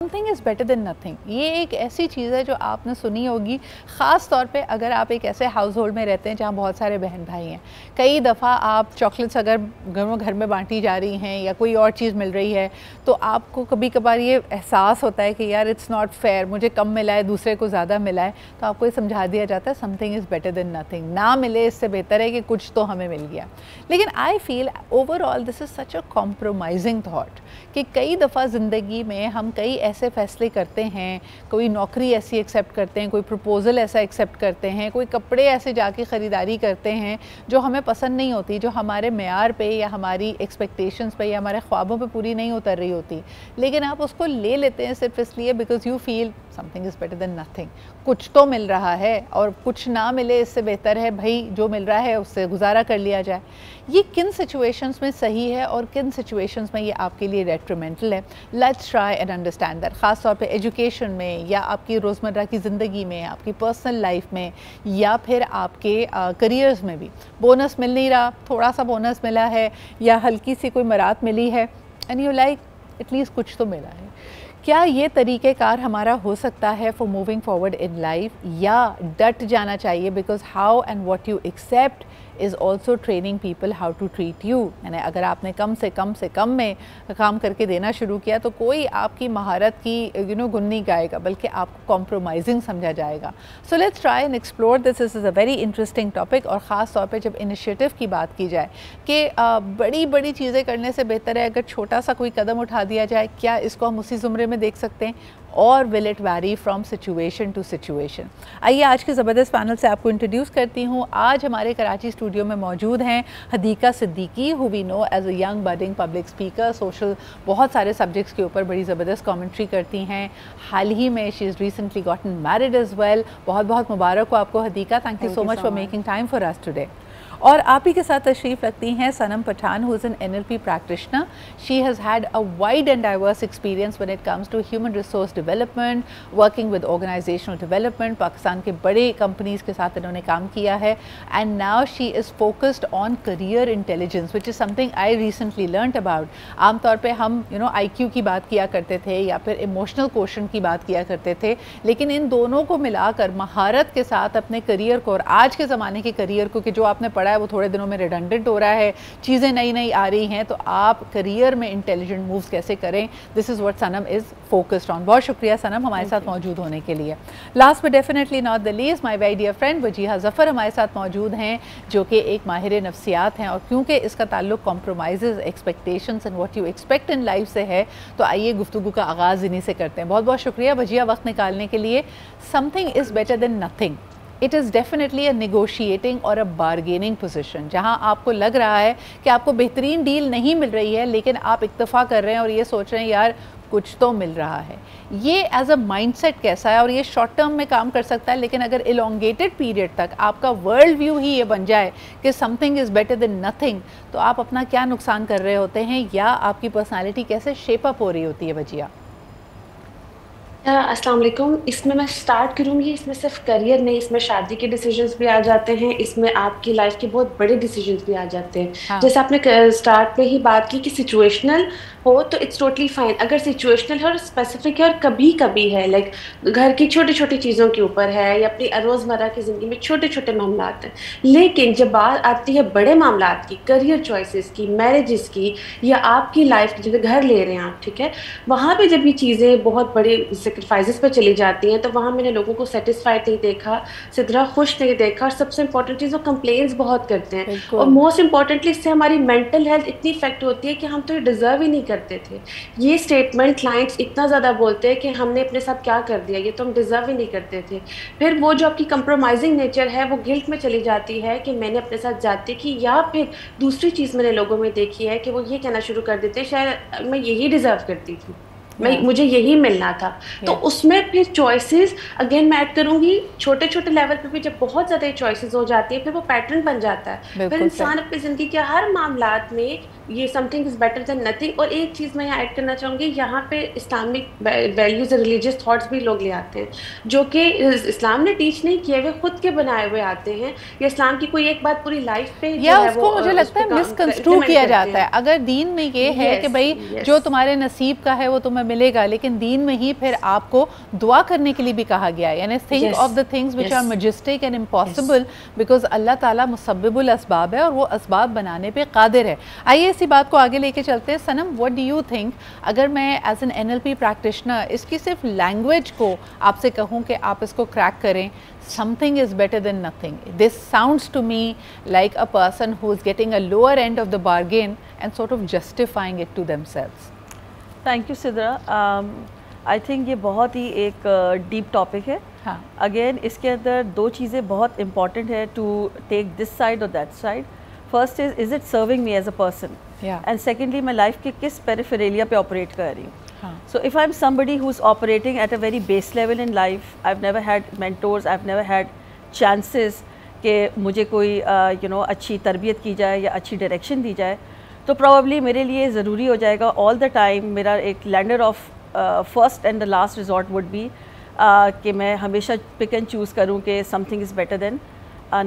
Something is better than nothing, ये एक ऐसी चीज़ है जो आपने सुनी होगी, ख़ास तौर पे अगर आप एक ऐसे हाउस होल्ड में रहते हैं जहाँ बहुत सारे बहन भाई हैं। कई दफ़ा आप चॉकलेट्स अगर घर में बांटी जा रही हैं या कोई और चीज़ मिल रही है, तो आपको कभी कभार ये एहसास होता है कि यार इट्स नॉट फेयर, मुझे कम मिला है, दूसरे को ज़्यादा मिला है। तो आपको ये समझा दिया जाता है something is better than nothing, ना मिले इससे बेहतर है कि कुछ तो हमें मिल गया। लेकिन I feel overall this is such a compromising thought कि कई दफ़ा ज़िंदगी में हम कई ऐसे फ़ैसले करते हैं, कोई नौकरी ऐसी एक्सेप्ट करते हैं, कोई प्रपोज़ल ऐसा एक्सेप्ट करते हैं, कोई कपड़े ऐसे जाके ख़रीदारी करते हैं जो हमें पसंद नहीं होती, जो हमारे मेयार पे या हमारी एक्सपेक्टेशंस पे या हमारे ख्वाबों पे पूरी नहीं उतर रही होती, लेकिन आप उसको ले लेते हैं सिर्फ इसलिए because you feel something is better than nothing. कुछ तो मिल रहा है और कुछ ना मिले इससे बेहतर है भाई जो मिल रहा है उससे गुजारा कर लिया जाए। ये किन सिचुएशंस में सही है और किन सिचुएशंस में ये आपके लिए डेट्रीमेंटल है? Let's try and understand that. ख़ास तौर पे एजुकेशन में या आपकी रोज़मर्रा की ज़िंदगी में, आपकी पर्सनल लाइफ में या फिर आपके करियर्स में भी बोनस मिल नहीं रहा, थोड़ा सा बोनस मिला है या हल्की सी कोई मरात मिली है एंड यू लाइक एटलीस्ट कुछ तो मिला है। क्या ये तरीक़ेकार हमारा हो सकता है for moving forward in life, या डट जाना चाहिए because how and what you accept is also training people how to treat you. यानी अगर आपने कम से कम में काम करके देना शुरू किया तो कोई आपकी महारत की गुण नहीं गाएगा, बल्कि आपको कॉम्प्रोमाइजिंग समझा जाएगा। So let's try and explore this is a very interesting topic. और ख़ास तौर पे जब इनिशिएटिव की बात की जाए कि बड़ी बड़ी चीज़ें करने से बेहतर है अगर छोटा सा कोई कदम उठा दिया जाए, क्या इसको हम उसी ज़ुमरे में देख सकते हैं और will it vary from situation to situation? आइए आज के ज़बरदस्त पैनल से आपको इंट्रोड्यूस करती हूँ। आज हमारे कराची स्टूडियो में मौजूद हैं Hadiqa Siddiqui, who we know as a young budding public speaker, social बहुत सारे सब्जेक्ट्स के ऊपर बड़ी ज़बरदस्त कमेंट्री करती हैं। हाल ही में she is recently gotten married as well. बहुत बहुत मुबारक हो आपको Hadiqa. Thank you so much for making time for us today. और आप ही के साथ तशरीफ़ रखती हैं Sanam Pathan, who is an NLP practitioner. She has had a wide and diverse experience when it comes to human resource development, working with organizational development. Pakistan के बड़े कंपनीज़ के साथ इन्होंने काम किया है and now she is focused on career intelligence, which is something I recently learned about. आमतौर पर हम IQ की बात किया करते थे या फिर इमोशनल क्वेश्चन की बात किया करते थे, लेकिन इन दोनों को मिलाकर महारत के साथ अपने करियर को और आज के ज़माने के करियर को, कि जो आपने पढ़ा है वो थोड़े दिनों में रिडंडेंट हो रहा है, चीज़ें नई नई आ रही हैं, तो आप करियर में इंटेलिजेंट मूव्स कैसे करें, this is what Sanam is focused on. बहुत शुक्रिया सनम हमारे साथ मौजूद होने के लिए। Last but definitely not the least, my very dear friend Wajiha Zafar हमारे साथ मौजूद हैं, जो कि एक माहिर नफ्सियात हैं। और क्योंकि इसका ताल्लुक compromise, expectations and what you expect in life से है, तो आइए गुफ्तगू का आगाज़ इन्हीं से करते हैं। बहुत बहुत शुक्रिया वजीहा वक्त निकालने के लिए। Something is better than nothing, it is definitely a negotiating और अ बारगेनिंग पोजीशन, जहां आपको लग रहा है कि आपको बेहतरीन डील नहीं मिल रही है, लेकिन आप इक्तफ़ा कर रहे हैं और ये सोच रहे हैं यार कुछ तो मिल रहा है। ये एज अ माइंडसेट कैसा है? और ये शॉर्ट टर्म में काम कर सकता है, लेकिन अगर इलोंगेटेड पीरियड तक आपका वर्ल्ड व्यू ही ये बन जाए कि something is better than nothing, तो आप अपना क्या नुकसान कर रहे होते हैं, या आपकी पर्सनैलिटी कैसे शेप अप हो रही होती है वजिया? अस्सलाम वालेकुम। इसमें मैं स्टार्ट करूँगी, इसमें सिर्फ करियर नहीं, इसमें शादी के डिसीजंस भी आ जाते हैं, इसमें आपकी लाइफ के बहुत बड़े डिसीजंस भी आ जाते हैं। हाँ। जैसे आपने स्टार्ट में ही बात की कि सिचुएशनल हो तो इट्स टोटली फाइन, अगर सिचुएशनल है और स्पेसिफिक है और कभी कभी है, लाइक घर की छोटी छोटी चीज़ों के ऊपर है या अपनी रोज़मर्रा की ज़िंदगी में छोटे छोटे मामला हैं। लेकिन जब बात आती है बड़े मामला की, करियर चॉइसेस की, मैरिजेस की, या आपकी लाइफ की, जैसे घर ले रहे हैं आप, ठीक है, वहाँ पर जब ये चीज़ें बहुत बड़े सेक्रीफाइसेस पर चली जाती हैं, तो वहाँ मैंने लोगों को सेटिस्फाइड नहीं देखा, सिद्धरा खुश नहीं देखा, और सबसे इंपॉर्टेंट चीज़ वो कंप्लेंट्स बहुत करते हैं, और मोस्ट इंपॉर्टेंटली इससे हमारी मेंटल हेल्थ इतनी इफेक्ट होती है कि हम तो ये डिजर्व ही नहीं करते थे। ये स्टेटमेंट क्लाइंट्स इतना ज़्यादा बोलते हैं कि हमने अपने साथ क्या कर दिया, ये तो हम डिजर्व ही नहीं करते थे। फिर वो जो आपकी कंप्रोमाइजिंग नेचर है वो गिल्ट में चली जाती है कि मैंने अपने साथ जाती की, या फिर दूसरी चीज़ मैंने लोगों में देखी है कि वो ये कहना शुरू कर देते शायद मैं यही डिजर्व करती थी, मुझे यही मिलना था। तो उसमें फिर चॉइसेस अगेन मैं ऐड करूंगी, छोटे छोटे लेवल पे भी जब बहुत ज़्यादा चॉइसेस हो जाती है, फिर वो पैटर्न बन जाता है। फिर इंसान अपनी ज़िंदगी के हर मामलात में ये something is better than nothing. और एक चीज़ मैं यहाँ ऐड करना चाहूँगी, यहाँ पे इस्लामिक वैल्यूज़ और रिलीजियस थॉट्स भी लोग ले आते हैं, जो कि इस्लाम ने टीच नहीं किए हुए, खुद के बनाए हुए आते हैं, या इस्लाम की कोई एक बात पूरी लाइफ पे जो या है उसको वो मुझे उस लगता पे है मिसकंस्ट्रू इम्प्लीमेंट किया करते जाता है। हैं। अगर दीन में ये है कि भाई जो तुम्हारे नसीब का है वो तुम्हें मिलेगा, लेकिन दीन में ही फिर आपको दुआ करने के लिए भी कहा गया है, यानी think of the things which are majestic and impossible, because Allah ताला मुसब्बिबुल असबाब है और वो असबाब बनाने पे कादिर है। आइए इसी बात को आगे लेके चलते हैं। सनम, व्हाट डू यू थिंक, अगर मैं एज एन NLP प्रैक्टिशनर इसकी सिर्फ लैंग्वेज को आपसे कहूँ कि आप इसको क्रैक करें, something is better than nothing. This sounds to me like a person who is getting a lower end of the bargain and sort of justifying it to themselves. Thank you, Sidra. I think ये बहुत ही एक deep topic है. हाँ. Again, इसके अंदर दो चीज़ें बहुत important है to take this side or that side. First is it serving me as a person? Yeah. And secondly, मैं life के किस peripheria पे operate कर रही हूँ. So if I'm somebody who's operating at a very base level in life, I've never had mentors, I've never had chances कि मुझे कोई अच्छी तरबियत की जाए या अच्छी डायरेक्शन दी जाए, तो probably मेरे लिए ज़रूरी हो जाएगा all the time मेरा एक lender of first and the last resort would be कि मैं हमेशा pick and choose करूँ कि something is better than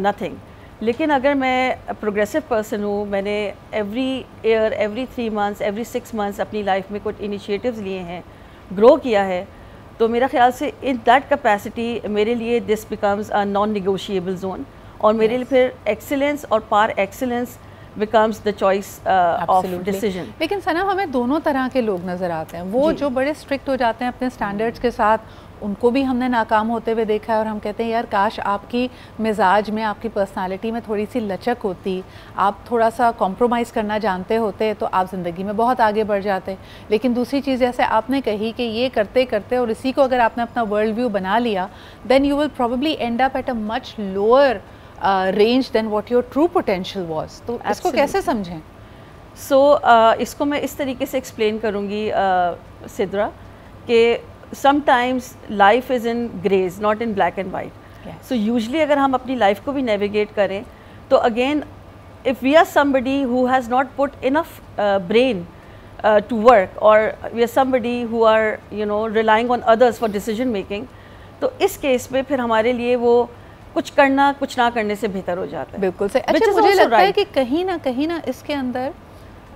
nothing. लेकिन अगर मैं प्रोग्रेसिव पर्सन हूँ, मैंने every year, every 3 months, every 6 months अपनी लाइफ में कुछ इनिशिएटिव्स लिए हैं, ग्रो किया है, तो मेरा ख्याल से इन दैट कैपेसिटी मेरे लिए this becomes a non negotiable zone, और मेरे लिए फिर एक्सीलेंस और par excellence becomes the choice of decision. लेकिन सनम, हमें दोनों तरह के लोग नज़र आते हैं, वो जो बड़े स्ट्रिक्ट हो जाते हैं अपने स्टैंडर्ड्स के साथ, उनको भी हमने नाकाम होते हुए देखा है, और हम कहते हैं यार काश आपकी मिजाज में, आपकी पर्सनालिटी में थोड़ी सी लचक होती, आप थोड़ा सा कॉम्प्रोमाइज़ करना जानते होते तो आप ज़िंदगी में बहुत आगे बढ़ जाते। लेकिन दूसरी चीज़ जैसे आपने कही कि ये करते करते और इसी को अगर आपने अपना वर्ल्ड व्यू बना लिया, then you will probably end up at a much lower range than what your true potential was. तो इसको कैसे समझें? इसको मैं इस तरीके से एक्सप्लेन करूँगी सिद्रा, कि sometimes life is in greys, not in black and white. So usually अगर हम अपनी लाइफ को भी नेविगेट करें, तो again if we are somebody who has not put enough brain to work, or we are somebody who are relying on others for decision making, तो इस case में फिर हमारे लिए वो कुछ करना कुछ ना करने से बेहतर हो जाता है। बिल्कुल सही। अच्छा, मुझे लगता है कि कहीं ना इसके अंदर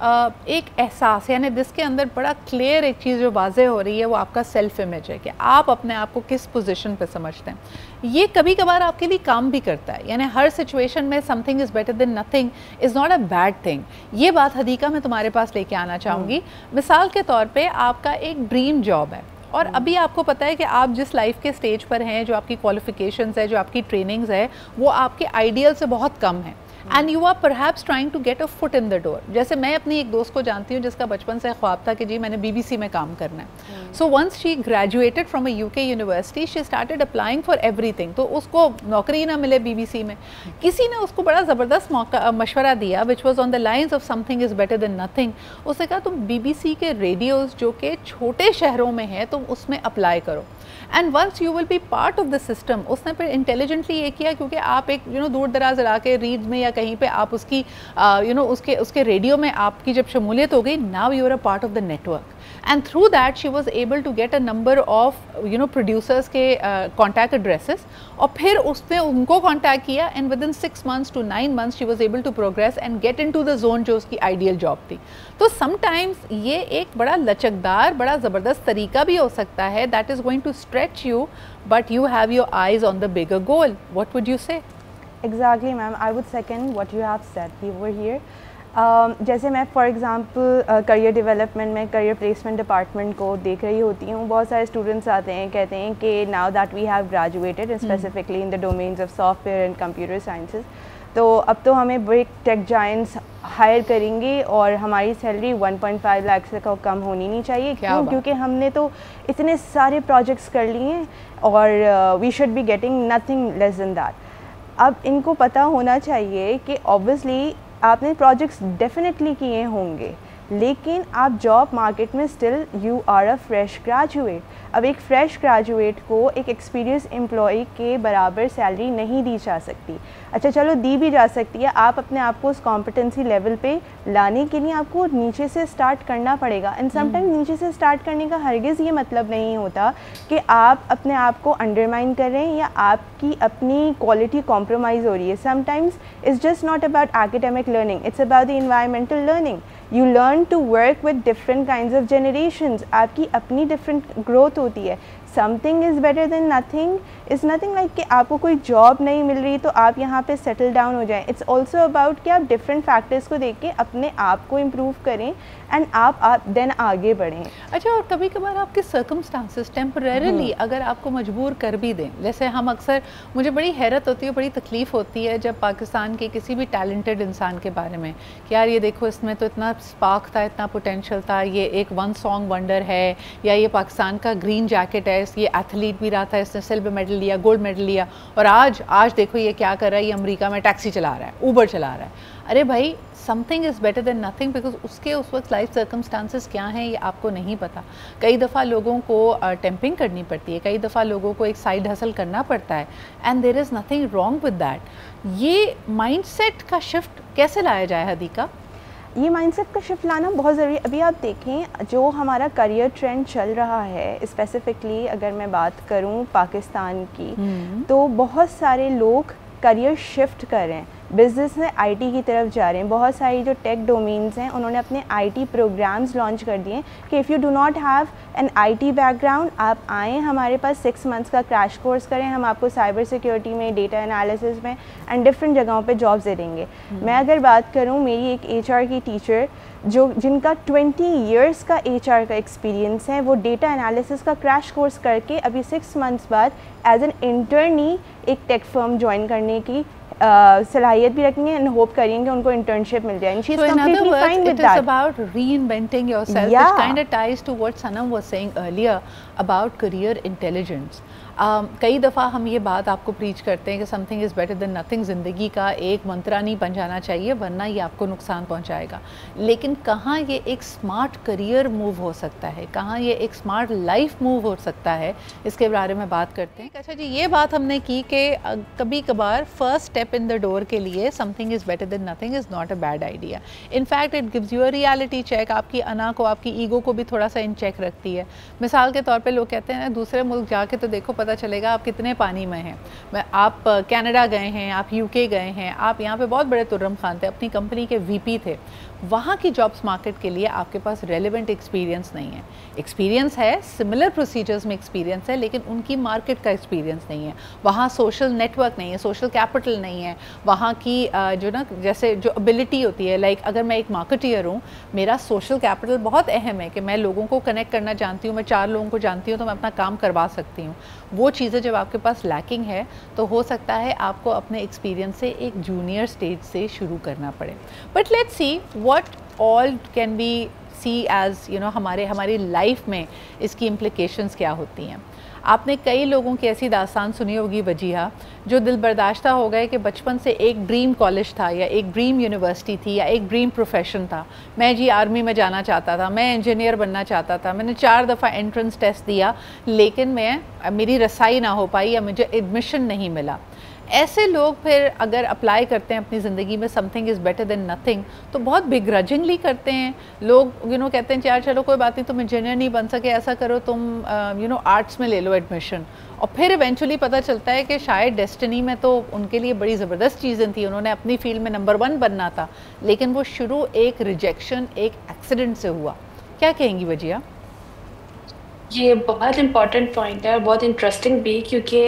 एक एहसास, यानी जिसके अंदर बड़ा क्लियर एक चीज़ जो वाज़े हो रही है, वो आपका सेल्फ इमेज है कि आप अपने आप को किस पोजीशन पे समझते हैं। ये कभी कभार आपके लिए काम भी करता है, यानी हर सिचुएशन में something is better than nothing is not a bad thing. ये बात हदीका मैं तुम्हारे पास लेके आना चाहूँगी। मिसाल के तौर पे आपका एक ड्रीम जॉब है, और अभी आपको पता है कि आप जिस लाइफ के स्टेज पर हैं, जो आपकी क्वालिफिकेशंस है, जो आपकी ट्रेनिंग्स है, वो आपके आइडियल से बहुत कम है, and you are perhaps trying to get a foot in the door. जैसे मैं अपनी एक दोस्त को जानती हूँ जिसका बचपन से ख्वाब था कि जी मैंने BBC में काम करना है। So once she graduated from a UK university, she started applying for everything. तो उसको नौकरी ना मिले BBC में, किसी ने उसको बड़ा ज़बरदस्त मशवरा दिया which was on the lines of something is better than nothing. उसने कहा तुम BBC के रेडियोज़ जो कि छोटे शहरों में हैं, तुम उसमें अप्लाई करो, and once you will be part of the system. उसने फिर इंटेलिजेंटली ये किया, क्योंकि आप एक दूर दराज इलाके रीड्स में या कहीं पे आप उसकी उसके रेडियो में आपकी जब शमूलियत हो गई, now you are a part of the network, and through that she was able to get a number of producers के कॉन्टैक्ट एड्रेसेस, और फिर उसने उनको कॉन्टैक्ट किया, and with in 6 months to 9 months she was able to progress and get in to the zone जो उसकी ideal job थी। तो समटाइम्स ये एक बड़ा लचकदार, बड़ा ज़बरदस्त तरीका भी हो सकता है, that is going to stretch you, but you have your eyes on the bigger goal. What would you say? Exactly, ma'am. I would second what you have said over here. जैसे मैं फॉर एग्ज़ाम्पल करियर डेवलपमेंट में career placement department को देख रही होती हूँ, बहुत सारे स्टूडेंट्स आते हैं, कहते हैं कि now that we have graduated specifically in the domains of software and computer sciences, तो अब तो हमें बिग टेक जायंट्स हायर करेंगे और हमारी सैलरी 1.5 लाख से कम होनी नहीं चाहिए। क्यों? क्योंकि हमने तो इतने सारे प्रोजेक्ट्स कर लिए हैं और we should be getting nothing less than that. अब इनको पता होना चाहिए कि ऑब्वियसली आपने प्रोजेक्ट्स डेफिनेटली किए होंगे, लेकिन आप जॉब मार्केट में still you are a fresh graduate. अब एक फ्रेश ग्रेजुएट को एक एक्सपीरियंस एम्प्लॉय के बराबर सैलरी नहीं दी जा सकती। अच्छा चलो दी भी जा सकती है, आप अपने आप को उस कॉम्पिटेंसी लेवल पे लाने के लिए आपको नीचे से स्टार्ट करना पड़ेगा। एंड समटाइम नीचे से स्टार्ट करने का हरगिज़ ये मतलब नहीं होता कि आप अपने आप को अंडरमाइन कर रहे हैं या आपकी अपनी क्वालिटी कॉम्प्रोमाइज़ हो रही है। Sometimes it's just not about academic learning, it's about the environmental learning. You learn to work with different kinds of generations, आपकी अपनी डिफरेंट ग्रोथ होती है। Something is better than nothing is nothing like कि आपको कोई job नहीं मिल रही तो आप यहाँ पे सेटल डाउन हो जाएं। इट्स ऑल्सो अबाउट कि आप डिफरेंट फैक्टर्स को देख के अपने आप को इम्प्रूव करें एंड आप देन आगे बढ़ें। अच्छा, और कभी कभार आपके सर्कमस्टांसेस टेम्परेरीली अगर आपको मजबूर कर भी दें, जैसे हम अक्सर, मुझे बड़ी हैरत होती है, बड़ी तकलीफ़ होती है जब पाकिस्तान के किसी भी टैलेंटेड इंसान के बारे में कि यार ये देखो इसमें तो इतना स्पार्क था, इतना पोटेंशियल था, ये एक वन सॉन्ग वंडर है, या ये पाकिस्तान का ग्रीन जैकेट है, ये एथलीट भी रहा था, इसने सिल्वर मेडल लिया, गोल्ड मेडल लिया, और आज देखो ये क्या कर रहा है, ये अमेरिका में टैक्सी चला रहा है, ऊबर चला रहा है। अरे भाई, something is better than nothing, because उसके उस वक्त लाइफ सर्कमस्टांसेस क्या हैं ये आपको नहीं पता। कई दफ़ा लोगों को टेम्पिंग करनी पड़ती है, कई दफ़ा लोगों को एक साइड हसल करना पड़ता है, and there is nothing wrong with that. ये माइंडसेट का शिफ्ट कैसे लाया जाए हदीका? ये माइंडसेट का शिफ्ट लाना बहुत ज़रूरी है। अभी आप देखें जो हमारा करियर ट्रेंड चल रहा है, स्पेसिफ़िकली अगर मैं बात करूं पाकिस्तान की, तो बहुत सारे लोग करियर शिफ्ट कर रहे हैं, बिज़नेस में आईटी की तरफ जा रहे हैं। बहुत सारी जो टेक डोमेन्स हैं उन्होंने अपने आईटी प्रोग्राम्स लॉन्च कर दिए कि if you do not have an IT background, आप आएँ हमारे पास 6 मंथ्स का क्रैश कोर्स करें, हम आपको साइबर सिक्योरिटी में, डेटा एनालिसिस में एंड डिफरेंट जगहों पे जॉब्स दे देंगे। मैं अगर बात करूँ, मेरी एक एचआर की टीचर जिनका 20 इयर्स का एचआर का एक्सपीरियंस है, वो डेटा एनालिसिस का क्रैश कोर्स करके अभी 6 मंथ्स बाद एज एन इंटर्नी एक टेक फर्म ज्वाइन करने की सलाहियत भी रखेंगे एंड होप करेंगे उनको इंटर्नशिप मिल जाए। So in other words, it is about reinventing yourself, which kind of ties to what Sanam was saying earlier about career intelligence. कई दफ़ा हम ये बात आपको प्रीच करते हैं कि something is better than nothing ज़िंदगी का एक मंत्रा नहीं बन जाना चाहिए, वरना ये आपको नुकसान पहुंचाएगा। लेकिन कहाँ ये एक स्मार्ट करियर मूव हो सकता है, कहाँ ये एक स्मार्ट लाइफ मूव हो सकता है, इसके बारे में बात करते हैं। अच्छा जी, ये बात हमने की कि कभी कभार first step in the door के लिए something is better than nothing is not a bad idea. In fact it gives you a reality check, आपकी अना को, आपकी ईगो को भी थोड़ा सा इन चेक रखती है। मिसाल के तौर पर लोग कहते हैं दूसरे मुल्क जाके तो देखो पता चलेगा आप कितने पानी में हैं। आप कनाडा गए हैं, आप यूके गए हैं, आप यहाँ पे बहुत बड़े तुर्रम खान थे, अपनी कंपनी के वीपी थे, वहाँ की जॉब्स मार्केट के लिए आपके पास रेलेवेंट एक्सपीरियंस नहीं है। एक्सपीरियंस है, सिमिलर प्रोसीजर्स में एक्सपीरियंस है, लेकिन उनकी मार्केट का एक्सपीरियंस नहीं है। वहाँ सोशल नेटवर्क नहीं है, सोशल कैपिटल नहीं है, वहाँ की जो ना जैसे जो एबिलिटी होती है, लाइक अगर मैं एक मार्केटियर हूँ, मेरा सोशल कैपिटल बहुत अहम है कि मैं लोगों को कनेक्ट करना जानती हूँ, मैं 4 लोगों को जानती हूँ तो मैं अपना काम करवा सकती हूँ। वो चीज़ें जब आपके पास लैकिंग है तो हो सकता है आपको अपने एक्सपीरियंस से एक जूनियर स्टेज से शुरू करना पड़े। But let's see what all can be see as हमारी लाइफ में इसकी इम्प्लिकेशंस क्या होती हैं। आपने कई लोगों की ऐसी दास्तान सुनी होगी वजीहा, जो दिल बर्दाश्ता हो गए कि बचपन से एक ड्रीम कॉलेज था या एक ड्रीम यूनिवर्सिटी थी या एक ड्रीम प्रोफेशन था। मैं जी आर्मी में जाना चाहता था, मैं इंजीनियर बनना चाहता था, मैंने 4 दफ़ा एंट्रेंस टेस्ट दिया लेकिन मेरी रसाई ना हो पाई या मुझे एडमिशन नहीं मिला। ऐसे लोग फिर अगर अप्लाई करते हैं अपनी ज़िंदगी में something is better than nothing, तो बहुत बिग्रजिंगली करते हैं। लोग कहते हैं यार चलो कोई बात नहीं, तुम इंजीनियर नहीं बन सके, ऐसा करो तुम आर्ट्स में ले लो एडमिशन। और फिर इवेंचुअली पता चलता है कि शायद डेस्टिनी में तो उनके लिए बड़ी ज़बरदस्त चीज़ें थी, उन्होंने अपनी फील्ड में नंबर 1 बनना था, लेकिन वो शुरू एक रिजेक्शन, एक एक्सीडेंट से हुआ। क्या कहेंगी वजिया? ये बहुत इंपॉर्टेंट पॉइंट है और बहुत इंटरेस्टिंग भी, क्योंकि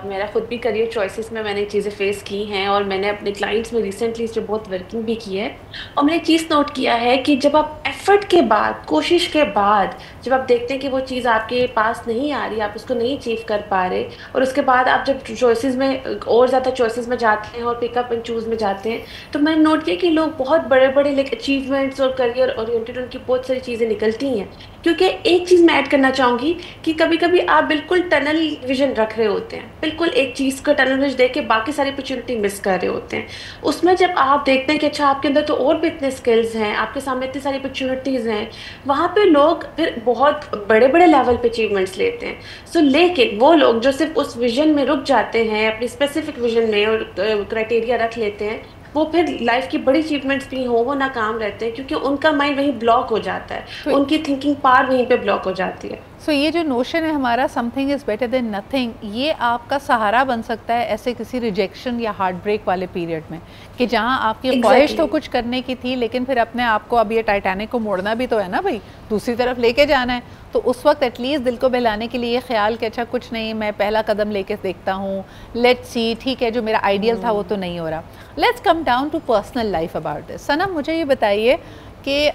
मेरा खुद भी करियर चॉइसेस में मैंने चीज़ें फेस की हैं और मैंने अपने क्लाइंट्स में रिसेंटली इस पर बहुत वर्किंग भी की है। और मैंने चीज़ नोट किया है कि जब आप एफर्ट के बाद, कोशिश के बाद जब आप देखते हैं कि वो चीज़ आपके पास नहीं आ रही, आप उसको नहीं अचीव कर पा रहे, और उसके बाद आप जब चॉइसेस में और ज़्यादा चॉइसेस में जाते हैं और पिकअप एंड चूज़ में जाते हैं, तो मैंने नोट किया कि लोग बहुत बड़े बड़े लाइक अचीवमेंट्स और करियर ओरिएंटेड उनकी बहुत सारी चीज़ें निकलती हैं, क्योंकि एक चीज़ मैं ऐड करना चाहूँगी कि कभी कभी आप बिल्कुल टनल विजन रख रहे होते हैं, बिल्कुल एक चीज़ का टनल विजन देख के बाकी सारी अपॉर्चुनिटी मिस कर रहे होते हैं। उसमें जब आप देखते हैं कि अच्छा आपके अंदर तो और भी इतने स्किल्स हैं, आपके सामने इतनी सारी अपॉर्चुनिटीज़ हैं, वहाँ पे लोग फिर बहुत बड़े बड़े लेवल पे अचीवमेंट्स लेते हैं। सो लेकिन वो लोग जो सिर्फ उस विजन में रुक जाते हैं, अपनी स्पेसिफिक विजन में और क्राइटेरिया रख लेते हैं, वो फिर लाइफ की बड़ी अचीवमेंट्स भी हो वो नाकाम रहते हैं, क्योंकि उनका माइंड वहीं ब्लॉक हो जाता है, उनकी थिंकिंग पार वहीं पे ब्लॉक हो जाती है। सो ये जो नोशन है हमारा something is better than nothing, ये आपका सहारा बन सकता है ऐसे किसी रिजेक्शन या हार्ट ब्रेक वाले पीरियड में, कि जहाँ आपकी ख्वाहिश तो कुछ करने की थी, लेकिन फिर अपने आप को अब ये टाइटैनिक को मोड़ना भी तो है ना भाई, दूसरी तरफ लेके जाना है। तो उस वक्त एटलीस्ट दिल को बहलाने के लिए ये ख्याल कि अच्छा कुछ नहीं, मैं पहला कदम लेके देखता हूँ, लेट्स सी, ठीक है जो मेरा आइडियल था वो तो नहीं हो रहा। Let's come down to personal life about this. Sanam, मुझे ये बताइए कि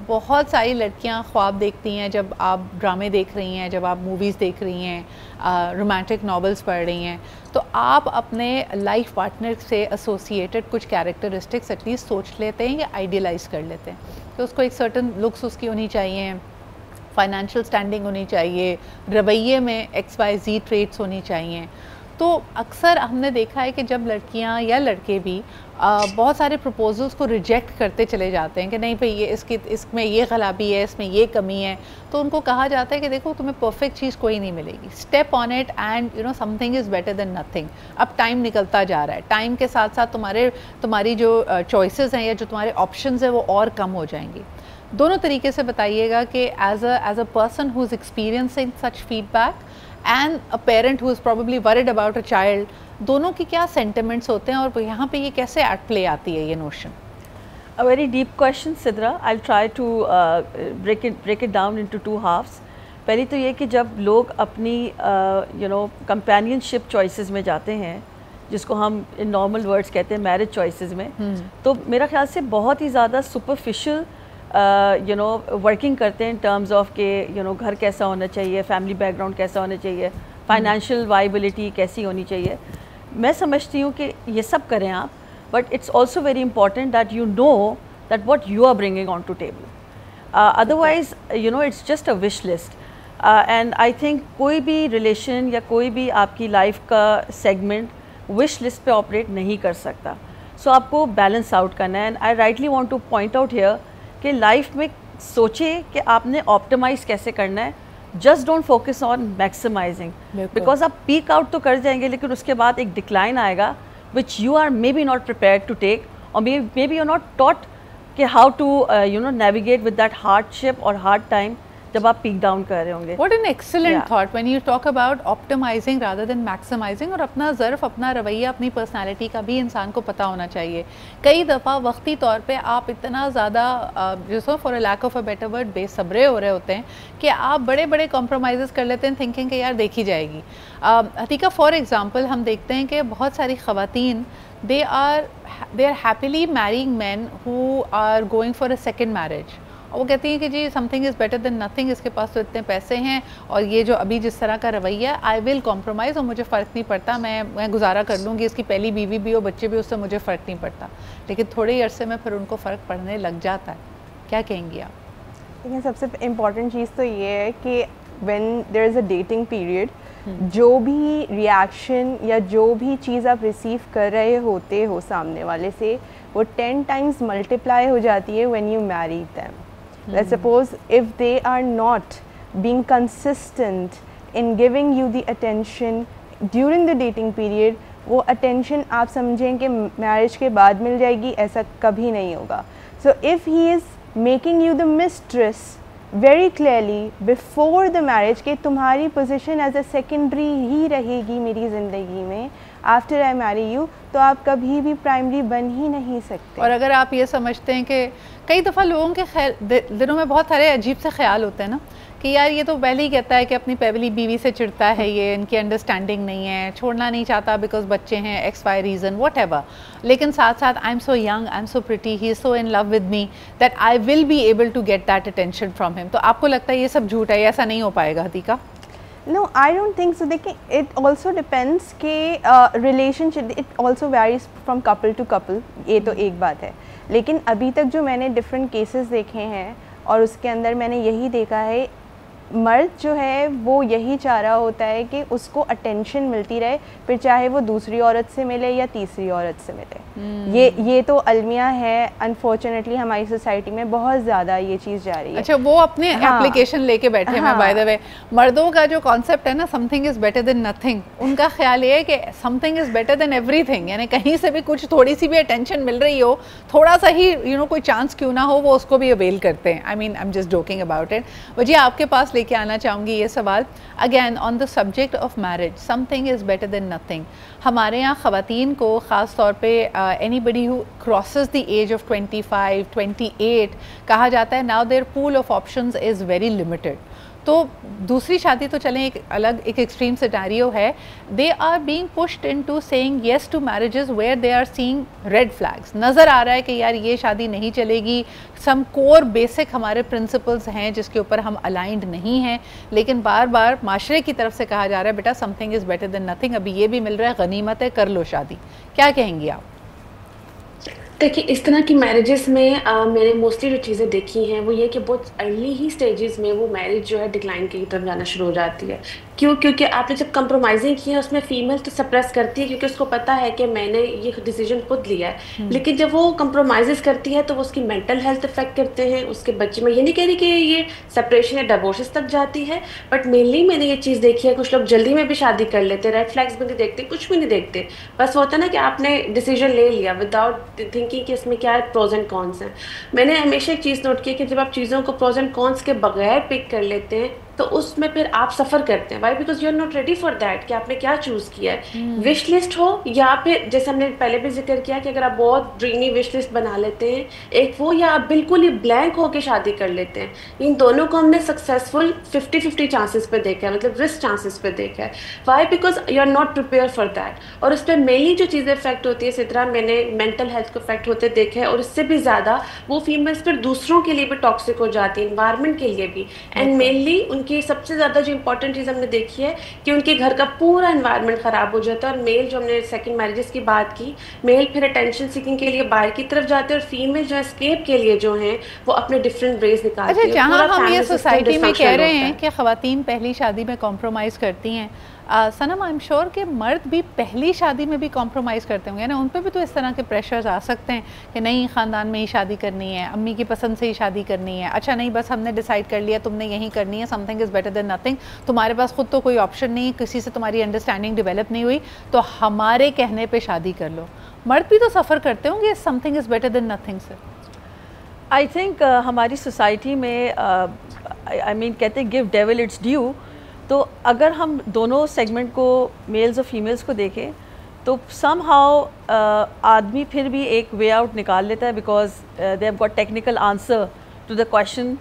बहुत सारी लड़कियां ख्वाब देखती हैं जब आप ड्रामे देख रही हैं, जब आप मूवीज़ देख रही हैं, रोमांटिक नॉवेल्स पढ़ रही हैं, तो आप अपने लाइफ पार्टनर से एसोसिएटेड कुछ कैरेक्टरिस्टिक्स एटलीस्ट सोच लेते हैं या आइडियलाइज कर लेते हैं कि उसको एक सर्टन लुक्स उसकी होनी चाहिए, फाइनेंशियल स्टैंडिंग होनी चाहिए, रवैये में XYZ ट्रेट्स होनी चाहिए। तो अक्सर हमने देखा है कि जब लड़कियां या लड़के भी बहुत सारे प्रपोजल्स को रिजेक्ट करते चले जाते हैं कि नहीं भाई ये इसमें ये खराबी है, इसमें ये कमी है, तो उनको कहा जाता है कि देखो तुम्हें परफेक्ट चीज़ कोई नहीं मिलेगी, step on it and you know something is better than nothing. अब टाइम निकलता जा रहा है, टाइम के साथ साथ तुम्हारी जो चॉइसेस हैं या जो तुम्हारे ऑप्शंस हैं वो और कम हो जाएंगी। दोनों तरीके से बताइएगा कि as a person who is experiencing such feedback and a parent who is probably worried about a child, दोनों की क्या सेंटिमेंट्स होते हैं और यहाँ पे ये कैसे एट प्ले आती है ये notion? A very deep question, Sidra. I'll try to break it down into two halves. पहली तो ये कि जब लोग अपनी कंपेनियनशिप चॉइसेस में जाते हैं, जिसको हम इन नॉर्मल वर्ड्स कहते हैं मैरिज चॉइसेस में, तो मेरा ख्याल से बहुत ही ज़्यादा सुपरफिशियल वर्किंग करते हैं इन टर्म्स ऑफ के घर कैसा होना चाहिए, फैमिली बैकग्राउंड कैसा होना चाहिए, फाइनेंशियल वाइबिलिटी कैसी होनी चाहिए। मैं समझती हूँ कि ये सब करें आप, but it's also very important that you know that what you are bringing on to table, otherwise it's just a wish list. And I think कोई भी रिलेशन या कोई भी आपकी लाइफ का सेगमेंट विश लिस्ट पे ऑपरेट नहीं कर सकता। सो आपको बैलेंस आउट करना है। And I rightly want to point out here कि लाइफ में सोचिए कि आपने ऑप्टिमाइज़ कैसे करना है, just don't focus on maximizing, because आप पीक आउट तो कर जाएंगे लेकिन उसके बाद एक डिक्लाइन आएगा which you are maybe not prepared to take, और maybe you are not taught कि how to navigate with that hardship और हार्ड टाइम जब आप पीक डाउन कर रहे होंगे। What an excellent thought when you talk about optimizing rather than maximizing। और अपना ज़र्फ़, अपना रवैया, अपनी पर्सनालिटी का भी इंसान को पता होना चाहिए। कई दफ़ा वक्ती तौर पे आप इतना ज़्यादा जिसको for a lack of a better word बेसब्रे हो रहे होते हैं कि आप बड़े बड़े कॉम्प्रोमाइज़ कर लेते हैं थिंकिंग कि यार देखी जाएगी। हतीका फॉर एग्ज़ाम्पल हम देखते हैं कि बहुत सारी ख़वातीन they are happily marrying man who are going for a second marriage, और वो कहती हैं कि जी something is better than nothing, इसके पास तो इतने पैसे हैं और ये जो अभी जिस तरह का रवैया, आई विल कॉम्प्रोमाइज़ और मुझे फ़र्क नहीं पड़ता, मैं गुजारा कर लूँगी, इसकी पहली बीवी भी हो, बच्चे भी, उससे मुझे फ़र्क नहीं पड़ता। लेकिन थोड़े ही अरसे में फिर उनको फ़र्क पड़ने लग जाता है। क्या कहेंगी आप? लेकिन सबसे इम्पॉर्टेंट चीज़ तो ये है कि when there is a dating period, जो भी रिएक्शन या जो भी चीज़ आप रिसीव कर रहे होते हो सामने वाले से, वो 10 टाइम्स मल्टीप्लाई हो जाती है when you Mary them. Let's suppose if they are not being consistent in giving you the attention during the dating period, वो attention आप समझें कि marriage के बाद मिल जाएगी, ऐसा कभी नहीं होगा। So if he is making you the mistress very clearly before the marriage कि तुम्हारी position as a secondary ही रहेगी मेरी ज़िंदगी में, आफ्टर आई मैरी यू, तो आप कभी भी प्राइमरी बन ही नहीं सकते। और अगर आप ये समझते हैं कि कई दफ़ा लोगों के दिलों में बहुत सारे अजीब से ख्याल होते हैं ना कि यार ये तो पहले ही कहता है कि अपनी पहली बीवी से चिढ़ता है, ये इनकी अंडरस्टैंडिंग नहीं है, छोड़ना नहीं चाहता बिकॉज बच्चे हैं, XY रीज़न वॉट एवर, लेकिन साथ साथ I am so young, I am so pretty, he is so in love with me that I will be able to get that attention from him. तो आपको लगता है ये सब झूठ है, ऐसा नहीं हो पाएगा हतीका? No, I don't think so. देखिए, it also depends कि relationship, it also varies from couple to couple, ये तो एक बात है। लेकिन अभी तक जो मैंने different cases देखे हैं और उसके अंदर मैंने यही देखा है, मर्द जो है वो यही चाह रहा होता है कि उसको अटेंशन मिलती रहे, फिर चाहे वो दूसरी औरत से मिले या तीसरी औरत से मिले। ये तो अलमिया है, अनफॉर्चुनेटली हमारी सोसाइटी में बहुत ज़्यादा ये चीज़ जा रही है। अच्छा, वो अपने एप्लीकेशन लेके बैठे हैं। बाय द वे, मर्दों का जो कॉन्सेप्ट है ना, something is better than nothing, उनका ख्याल ये है कि something is better then everything, यानी कहीं से भी कुछ थोड़ी सी भी अटेंशन मिल रही हो, थोड़ा सा ही कोई चांस क्यों ना हो, वो उसको भी अवेल करते हैं। I am just joking about it. वजी, आपके पास लेके आना चाहूँगी ये सवाल again on the subject of marriage, something is better than nothing. हमारे यहाँ ख़वातीन को ख़ास तौर पे anybody who crosses the age of 25, 28 कहा जाता है now their pool of options is very limited. तो दूसरी शादी तो चलें, एक अलग एक एक्सट्रीम सिनेरियो है, they are being pushed into saying yes to marriages where they are seeing red flags. नज़र आ रहा है कि यार ये शादी नहीं चलेगी, सम कोर बेसिक हमारे प्रिंसिपल्स हैं जिसके ऊपर हम अलाइंड नहीं हैं, लेकिन बार बार माशरे की तरफ से कहा जा रहा है बेटा something is better than nothing, अभी ये भी मिल रहा है, गनीमत है, कर लो शादी। क्या कहेंगी आप? देखिए, इस तरह की मैरिजेस में मैंने मोस्टली जो चीज़ें देखी हैं वो ये कि बहुत अर्ली ही स्टेजेस में वो मैरिज जो है डिक्लाइन की तरफ जाना शुरू हो जाती है। क्यों? क्योंकि आपने जब कंप्रोमाइजिंग की है उसमें फीमेल तो सप्रेस करती है क्योंकि उसको पता है कि मैंने ये डिसीजन खुद लिया है, लेकिन जब वो कंप्रोमाइज़ करती है तो वो उसकी मेंटल हेल्थ इफेक्ट करते हैं, उसके बच्चे में। ये नहीं कह रही कि ये सेपरेशन या डिवोर्सेस तक जाती है, बट मेनली मैंने ये चीज़ देखी है, कुछ लोग जल्दी में भी शादी कर लेते हैं, रेड फ्लैग्स भी नहीं देखते, कुछ भी नहीं देखते, बस होता है ना कि आपने डिसीजन ले लिया विदाउट थिंकिंग कि इसमें क्या है, प्रोज एंड कॉन्स हैं। मैंने हमेशा एक चीज़ नोट की कि जब आप चीज़ों को प्रोज एंड कॉन्स के बगैर पिक कर लेते हैं तो उसमें फिर आप सफ़र करते हैं। Why? Because you are not ready for that कि आपने क्या चूज़ किया है। विश लिस्ट हो या फिर जैसे हमने पहले भी जिक्र किया कि अगर आप बहुत ड्रीमी विश लिस्ट बना लेते हैं एक वो, या आप बिल्कुल ही ब्लैंक होकर शादी कर लेते हैं, इन दोनों को हमने सक्सेसफुल 50-50 चांसेस पे देखा है, मतलब रिस्क चांसेस पे देखा है। Why? Because you are not prepare for that. और उस पर मेनली जो चीज़ें इफेक्ट होती है, इस तरह मैंने मेंटल हेल्थ को इफेक्ट होते देखे हैं, और इससे भी ज़्यादा वो फीमेल्स फिर दूसरों के लिए भी टॉक्सिक हो जाती है, इन्वायरमेंट के लिए भी। एंड मेनली उनकी सबसे ज़्यादा इंपॉर्टेंट चीज़ हमने देखी है कि उनके घर का पूरा एनवायरनमेंट ख़राब हो जाता है। और मेल, जो हमने सेकंड मैरिजेस की बात की, मेल फिर अटेंशन सीकिंग के लिए बाहर की तरफ जाते हैं, और फीमेल जो एस्केप के लिए जो हैं वो अपने डिफरेंट वेज निकालती हैं। अच्छा, जहाँ हम ये सोसाइटी में कह रहे हैं कि ख़वातीन पहली शादी में कॉम्प्रोमाइज़ करती हैं, सनम आई एम श्योर कि मर्द भी पहली शादी में भी कॉम्प्रोमाइज़ करते होंगे ना, उन पर भी तो इस तरह के प्रेशर्स आ सकते हैं कि नहीं ख़ानदान में ही शादी करनी है, अम्मी की पसंद से ही शादी करनी है, अच्छा नहीं बस हमने डिसाइड कर लिया तुमने यही करनी है, something is better than nothing, तुम्हारे पास खुद तो कोई ऑप्शन नहीं, किसी से तुम्हारी अंडरस्टैंडिंग डेवलप नहीं हुई तो हमारे कहने पर शादी कर लो। मर्द भी तो सफ़र करते होंगे something is better than nothing से। आई थिंक हमारी सोसाइटी में आई मीन कहते हैं गिव डेविल इट्स ड्यू। तो अगर हम दोनों सेगमेंट को, मेल्स और फीमेल्स को देखें, तो समहाउ आदमी फिर भी एक वे आउट निकाल लेता है, because they have got technical answer to the question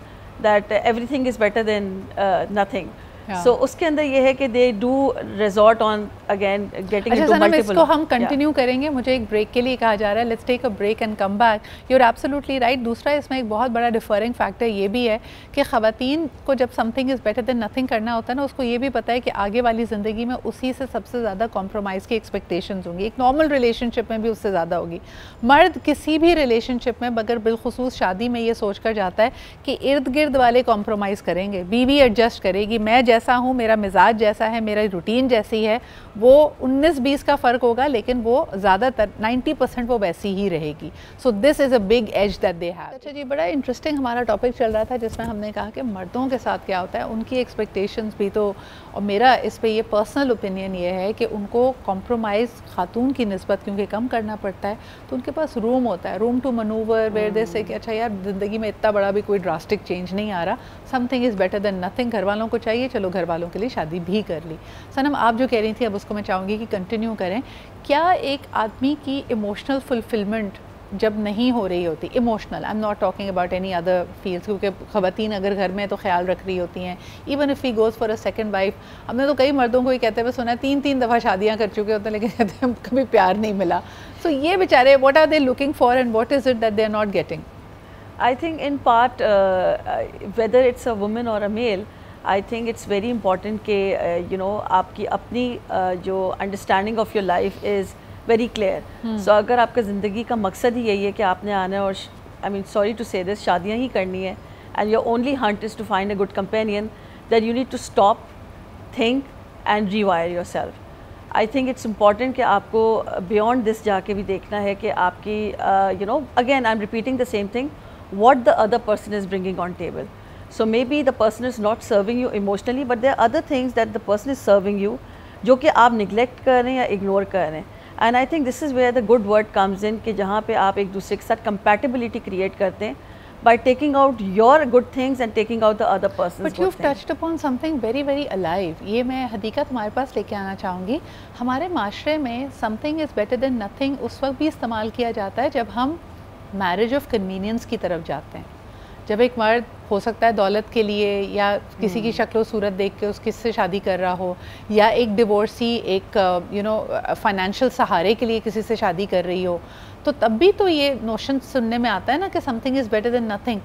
that everything is better than nothing. So उसके अंदर ये है कि they do resort on again getting into multiple. इसको हम कंटिन्यू करेंगे, मुझे एक ब्रेक के लिए कहा जा रहा है, let's take a break and come back. You are absolutely right. दूसरा इसमें एक बहुत बड़ा डिफरिंग फैक्टर ये भी है कि ख़वातीन को जब something is better than nothing करना होता है ना, उसको ये भी पता है कि आगे वाली ज़िंदगी में उसी से सबसे ज़्यादा कॉम्प्रोमाइज़ की एक्सपेक्टेशंस होंगी, एक नॉर्मल रिलेशनशिप में भी उससे ज़्यादा होगी। मर्द किसी भी रिलेशनशिप में मगर बिलखुसूस शादी में ये सोच कर जाता है कि इर्द गिर्द वाले कॉम्प्रोमाइज़ करेंगे, बीवी एडजस्ट करेगी, मैं जैसा हूँ, मेरा मिजाज जैसा है, मेरा रूटीन जैसी है, वो 19-20 का फ़र्क होगा लेकिन वो ज़्यादातर 90% वो वैसी ही रहेगी। So this is a big edge that they have. अच्छा जी, बड़ा इंटरेस्टिंग हमारा टॉपिक चल रहा था जिसमें हमने कहा कि मर्दों के साथ क्या होता है, उनकी एक्सपेक्टेशंस भी तो, और मेरा इस पे ये पर्सनल ओपिनियन ये है कि उनको कॉम्प्रोमाइज़ खातून की निस्बत क्योंकि कम करना पड़ता है, तो उनके पास रूम होता है, room to manoeuvre, where they say कि अच्छा यार ज़िंदगी में इतना बड़ा भी कोई ड्रास्टिक चेंज नहीं आ रहा, something is better than nothing. घर वालों को चाहिए, चलो घर वालों के लिए शादी भी कर ली। सनम, आप जो कह रही थी अब उसको मैं चाहूँगी कि कंटिन्यू करें। क्या एक आदमी की इमोशनल फुलफिलमेंट जब नहीं हो रही होती, emotional, I am not talking about any other fields, क्योंकि ख़वातीन अगर घर में तो ख्याल रख रही होती हैं, even if he goes for a second wife, हमने तो कई मर्दों को ही कहते हुए सुना है 3-3 दफ़ा शादियाँ कर चुके होते हैं लेकिन कहते हैं कभी प्यार नहीं मिला। सो ये बेचारे what are they looking for and what is it that they are not getting? I think in part whether it's a women or a male, I think it's very important कि you know आपकी अपनी जो understanding of your life is very clear. So अगर आपका ज़िंदगी का मकसद ही यही है कि आपने आना है और आई मीन सॉरी टू से दिस, शादियाँ ही करनी है, and your only hunt is to find a good companion, then you need to stop, think and rewire yourself. I think it's important कि आपको beyond this जाके भी देखना है कि आपकी you know, again I'm repeating the same thing, what the other person is bringing on table. So maybe the person is not serving you emotionally, but there are other things that the person is serving you जो कि आप neglect कर रहे हैं या ignore कर रहे हैं. And I think this is where the good word comes in कि जहाँ पे आप एक दूसरे के साथ compatibility create करते हैं by taking out your good things and taking out the other person's good things. But you've touched upon something very very alive. ये मैं हदीका तुम्हारे पास लेके आना चाहूँगी. हमारे माशरे में something is better than nothing उस वक्त भी इस्तेमाल किया जाता है जब हम marriage of convenience की तरफ जाते हैं. जब एक मर्द हो सकता है दौलत के लिए या किसी की शक्ल सूरत देख के उससे शादी कर रहा हो, या एक डिवोर्सी एक यू नो फाइनेंशियल सहारे के लिए किसी से शादी कर रही हो, तो तब भी तो ये नोशन सुनने में आता है ना कि something is better than nothing.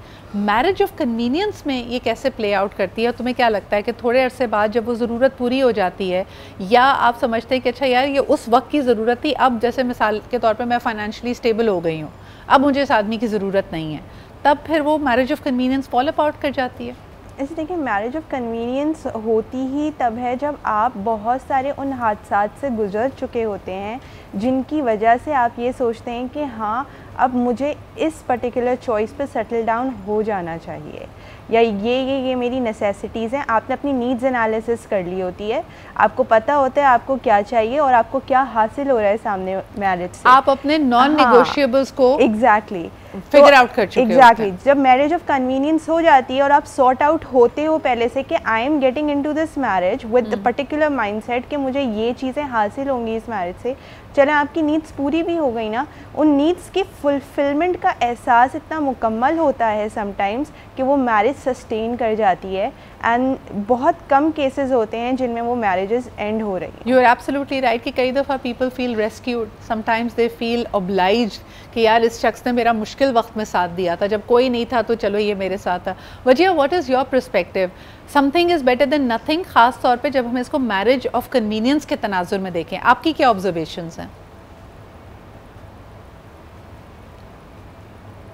Marriage of convenience में ये कैसे प्ले आउट करती है? तुम्हें क्या लगता है कि थोड़े अरसे बाद जब वो ज़रूरत पूरी हो जाती है, या आप समझते हैं कि अच्छा यार ये उस वक्त की ज़रूरत थी, अब जैसे मिसाल के तौर पे मैं फाइनेंशियली स्टेबल हो गई हूँ, अब मुझे इस आदमी की ज़रूरत नहीं है, तब फिर वो मैरिज ऑफ कन्वीनियंस फॉल अपाउट कर जाती है? ऐसे देखिए, मैरिज ऑफ कन्वीनियंस होती ही तब है जब आप बहुत सारे उन हादसात से गुजर चुके होते हैं जिनकी वजह से आप ये सोचते हैं कि हाँ अब मुझे इस पर्टिकुलर चॉइस पे सेटल डाउन हो जाना चाहिए, या ये मेरी नेसेसिटीज़ हैं. आपने अपनी नीड्स एनालिसिस कर ली होती है, आपको पता होता है आपको क्या चाहिए और आपको क्या हासिल हो रहा है सामने मैरिज से. आप अपने नॉन नेगोशिएबल्स को एग्जैक्टली फिगर आउट कर चुके एग्जैक्टली. जब मैरिज ऑफ कन्वीनियंस हो जाती है और आप सॉर्ट आउट होते हो पहले से कि I am getting into this marriage with the particular mindset कि मुझे ये चीज़ें हासिल होंगी इस मैरिज से, चले आपकी नीड्स पूरी भी हो गई ना, उन नीड्स की फुलफिलमेंट का एहसास इतना मुकम्मल होता है समटाइम्स कि वो मैरिज सस्टेन कर जाती है. एंड बहुत कम केसेस होते हैं जिनमें वो मैरिजेस एंड हो रही हैं. यू आर एब्सोल्युटली राइट कि कई दफ़ा people feel rescued, sometimes they feel obliged कि यार इस शख्स ने मेरा मुश्किल वक्त में साथ दिया था, जब कोई नहीं था तो चलो ये मेरे साथ था. Wajiha, what is your perspective? Something is better than nothing, ख़ास तौर पे जब हम इसको मैरिज ऑफ कन्वीनियंस के तनाजुर में देखें, आपकी क्या ऑब्जर्वेशंस हैं?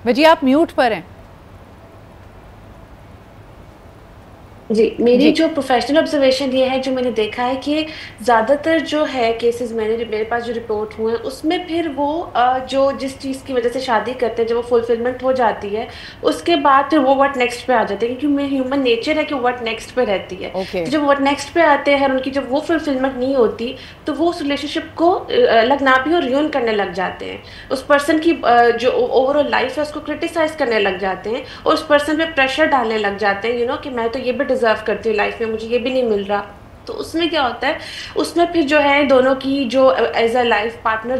वजिया, आप म्यूट पर हैं. जी, मेरी जो प्रोफेशनल ऑब्जर्वेशन ये है, जो मैंने देखा है कि ज़्यादातर जो है केसेस मेरे पास जो रिपोर्ट हुए हैं उसमें फिर वो जो जिस चीज़ की वजह से शादी करते हैं, जब वो फुलफिलमेंट हो जाती है उसके बाद फिर वो व्हाट नेक्स्ट पे आ जाते हैं, क्योंकि ह्यूमन नेचर है कि व्हाट नेक्स्ट पे रहती है. Okay. तो जब व्हाट नेक्स्ट पे आते हैं उनकी जब वो फुलफिलमेंट नहीं होती तो वो उस रिलेशनशिप को अलग नापी और रियून करने लग जाते हैं. उस पर्सन की जो ओवरऑल लाइफ है उसको क्रिटिसाइज करने लग जाते हैं और उस पर्सन पे प्रेशर डालने लग जाते हैं, यू नो, कि मैं तो ये भी डिजर्व करती हूँ लाइफ में, मुझे ये भी नहीं मिल रहा. तो उसमें क्या होता है, उसमें फिर जो है दोनों की जो एज अ लाइफ पार्टनर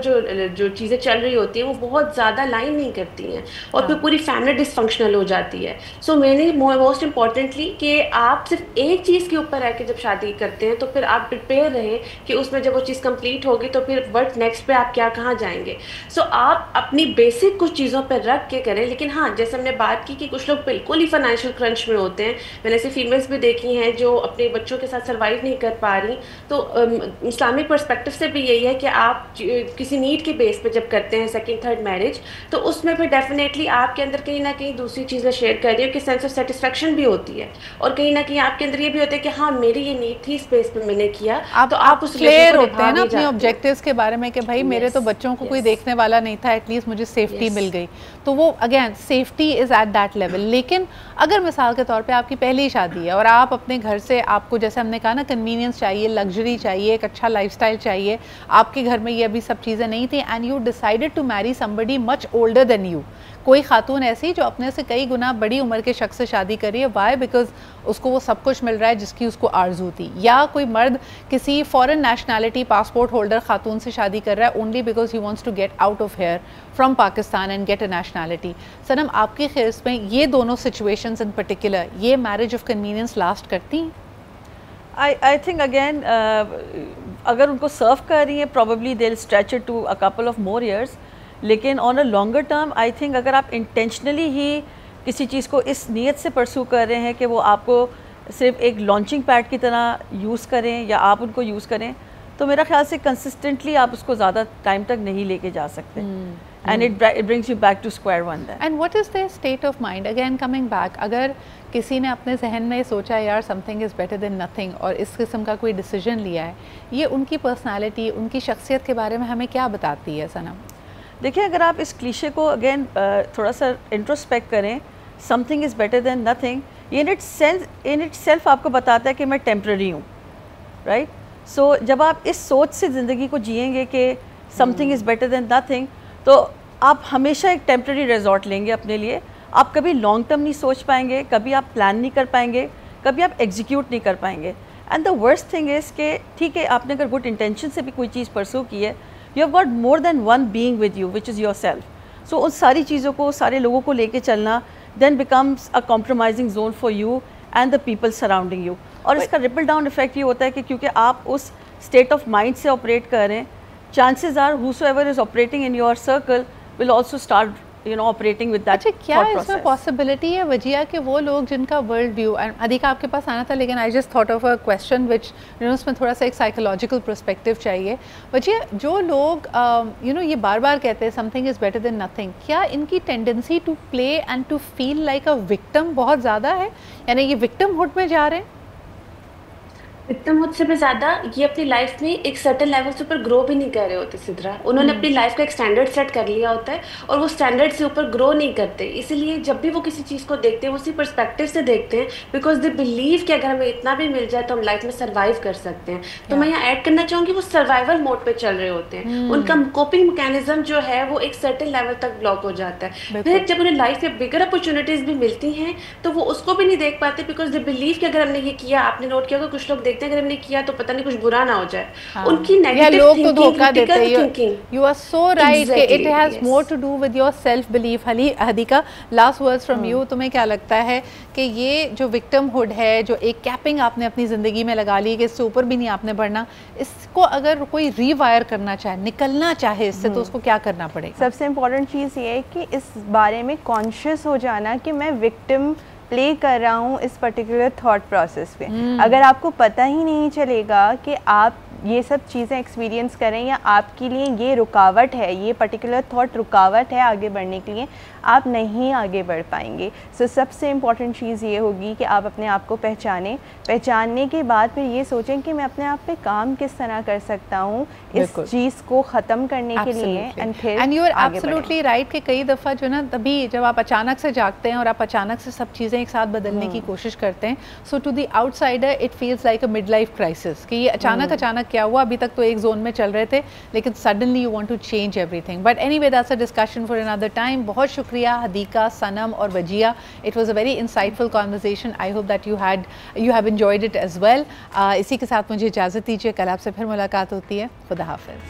जो चीज़ें चल रही होती हैं वो बहुत ज़्यादा लाइन नहीं करती हैं और फिर पूरी फैमिली डिसफंक्शनल हो जाती है. सो मैंने मोस्ट इम्पॉर्टेंटली कि आप सिर्फ एक चीज़ के ऊपर रह के जब शादी करते हैं तो फिर आप प्रिपेयर रहे कि उसमें जब वो चीज़ कंप्लीट होगी तो फिर वर्ड नेक्स्ट पे आप क्या कहाँ जाएंगे. सो आप अपनी बेसिक कुछ चीज़ों पर रख के करें. लेकिन हाँ, जैसे हमने बात की कि कुछ लोग बिल्कुल ही फाइनेंशियल क्रंच में होते हैं. मैंने ऐसी फीमेल्स भी देखी हैं जो अपने बच्चों के साथ सर्वाइव नहीं कर पा रही. तो इस्लामिक पर्सपेक्टिव से भी यही है कि आप किसी नीड के बेस पे जब करते हैं सेकंड थर्ड मैरिज, तो उसमें फिर डेफिनेटली आपके अंदर कहीं ना कहीं दूसरी चीज़ें शेयर कर रही है कि सेंस ऑफ सेटिस्फेक्शन भी होती है और कहीं ना कहीं आपके अंदर ये भी होता है कि हाँ मेरी ये नीड थी, स्पेस पे मैंने किया. तो आप उस क्लियर होते हैं ना अपने ऑब्जेक्टिव्स के बारे में कि भाई मेरे तो बच्चों को कोई देखने वाला नहीं था, एटलीस्ट मुझे सेफ्टी मिल गई. तो वो again safety is at that level. लेकिन अगर मिसाल के तौर पे आपकी पहली शादी है और आप अपने घर से, आपको जैसे हमने कहा ना कन्वीनियंस चाहिए, लग्जरी चाहिए, एक अच्छा लाइफस्टाइल चाहिए, आपके घर में ये अभी सब चीज़ें नहीं थी, and you decided to marry somebody much older than you. कोई खातून ऐसी जो अपने से कई गुना बड़ी उम्र के शख्स से शादी कर रही है, वाई? बिकॉज उसको वो सब कुछ मिल रहा है जिसकी उसको आरजू थी. या कोई मर्द किसी फॉरेन नेशनैलिटी पासपोर्ट होल्डर खातून से शादी कर रहा है only because he wants to get out of here from Pakistan and get a nationality. Sanam, आपकी ख्याल में ये दोनों सिचुएशंस इन पर्टिकुलर, ये मैरिज ऑफ कन्वीनियंस लास्ट करती हैं? I think again अगर उनको सर्व कर रही हैं probably they'll stretch it to a couple of more years. लेकिन on a longer term I think अगर आप intentionally ही किसी चीज़ को इस नीयत से परस्यू कर रहे हैं कि वो आपको सिर्फ एक लॉन्चिंग पैड की तरह यूज़ करें या आप उनको यूज़ करें, तो मेरा ख्याल से कंसिस्टेंटली आप उसको ज़्यादा टाइम तक नहीं लेके जा सकते. and it brings you back to square one then. And what is their state of mind? Again coming back, अगर किसी ने अपने जहन में सोचा यार something is better than nothing और इस किस्म का कोई डिसीजन लिया है, ये उनकी पर्सनालिटी, उनकी शख्सियत के बारे में हमें क्या बताती है सनम? देखिए, अगर आप इस क्लीशे को अगेन थोड़ा सा इंट्रोस्पेक्ट करें, something is better than nothing, ये इन इट सेल्फ आपको बताता है कि मैं टेम्प्रेरी हूँ, राइट? सो जब आप इस सोच से ज़िंदगी को जिएंगे कि something is better than nothing, तो आप हमेशा एक टेम्प्रेरी रिजॉर्ट लेंगे अपने लिए। आप कभी लॉन्ग टर्म नहीं सोच पाएंगे, कभी आप प्लान नहीं कर पाएंगे, कभी आप एग्जीक्यूट नहीं कर पाएंगे। And the worst thing is कि ठीक है, आपने अगर गुड इंटेंशन से भी कोई चीज़ परसू की है, you have got more than one being with you which is yourself. So उन सारी चीज़ों को, सारे लोगों को लेके चलना then becomes a compromising zone for you and the people surrounding you. और इसका रिपल डाउन इफेक्ट ये होता है कि क्योंकि आप उस स्टेट ऑफ माइंड से ऑपरेट कर रहे हैं, chances are whosoever is operating in your circle will also start operating with that। अच्छा, क्या इसमें पॉसिबिलिटी है वजिया कि वो लोग जिनका वर्ल्ड व्यू, एंड अधिका आपके पास आना था लेकिन I just thought of a question which उसमें थोड़ा सा एक साइकोलॉजिकल पर्सपेक्टिव चाहिए। वजिया, जो लोग ये बार बार कहते हैं something is better than nothing, क्या इनकी tendency to play and to feel like a victim बहुत ज़्यादा है? यानी ये विक्टिमहुड में जा रहे हैं? विक्टिमहुड से भी ज़्यादा ये अपनी लाइफ में एक सर्टेन लेवल से ऊपर ग्रो भी नहीं कर रहे होते सिद्रा। उन्होंने अपनी लाइफ का एक स्टैंडर्ड सेट कर लिया होता है और वो स्टैंडर्ड से ऊपर ग्रो नहीं करते। इसीलिए जब भी वो किसी चीज़ को देखते हैं, वो उसी पर्सपेक्टिव से देखते हैं, बिकॉज दे बिलीव कि अगर हमें इतना भी मिल जाए तो हम लाइफ में सर्वाइव कर सकते हैं। तो मैं यहाँ ऐड करना चाहूँगी, वो सर्वाइवल मोड पे चल रहे होते हैं। उनका कोपिंग मैकेनिज्म जो है वो एक सर्टेन लेवल तक ब्लॉक हो जाता है। फिर जब उन्हें लाइफ में बिगर अपॉर्चुनिटीज भी मिलती हैं तो वो उसको भी नहीं देख पाते, बिकॉज दे बिलीव कि अगर हमने ये किया, आपने नोट किया होगा कुछ लोग देखते हैं अगर हमने किया तो पता नहीं कुछ बुरा ना हो जाए। उनकी नेगेटिव लोग तो धोखा देते हैं। यू आर सो राइट कि it has more to do with your self belief. Hadiqa, last words from you, तुम्हें क्या लगता है कि ये जो विक्टिमहुड है, जो एक कैपिंग आपने अपनी ज़िंदगी में लगा ली कि इससे ऊपर भी नहीं आपने बढ़ना, इसको अगर कोई रीवायर करना चाहे, निकलना चाहे इससे, तो उसको क्या करना पड़ेगा? सबसे इम्पोर्टेंट चीज़ ये है कि इस बारे में कॉन्शियस हो जाना कि मैं विक्टिम प्ले कर रहा हूँ इस पर्टिकुलर थॉट प्रोसेस पे। अगर आपको पता ही नहीं चलेगा कि आप ये सब चीज़ें एक्सपीरियंस करें या आपके लिए ये रुकावट है, ये पर्टिकुलर थॉट रुकावट है आगे बढ़ने के लिए, आप नहीं आगे बढ़ पाएंगे। सो सबसे इम्पॉर्टेंट चीज़ ये होगी कि आप अपने आप को पहचानें। पहचानने के बाद फिर ये सोचें कि मैं अपने आप पे काम किस तरह कर सकता हूँ इस चीज़ को ख़त्म करने के लिए। एंड फिर and you are absolutely right कि कई दफ़ा जो ना, तभी जब आप अचानक से जागते हैं और आप अचानक से सब चीज़ें एक साथ बदलने की कोशिश करते हैं, so to the outsider it feels like a midlife crisis कि ये अचानक क्या हुआ, अभी तक तो एक जोन में चल रहे थे लेकिन suddenly you want to change everything. But anyway, that's a discussion for another time. बहुत शुक्रिया हदीका, सनम और Wajiha. It was a very insightful conversation. I hope that you have enjoyed it as well. इसी के साथ मुझे इजाज़त दीजिए, कल आपसे फिर मुलाकात होती है। खुदा हाफिज़।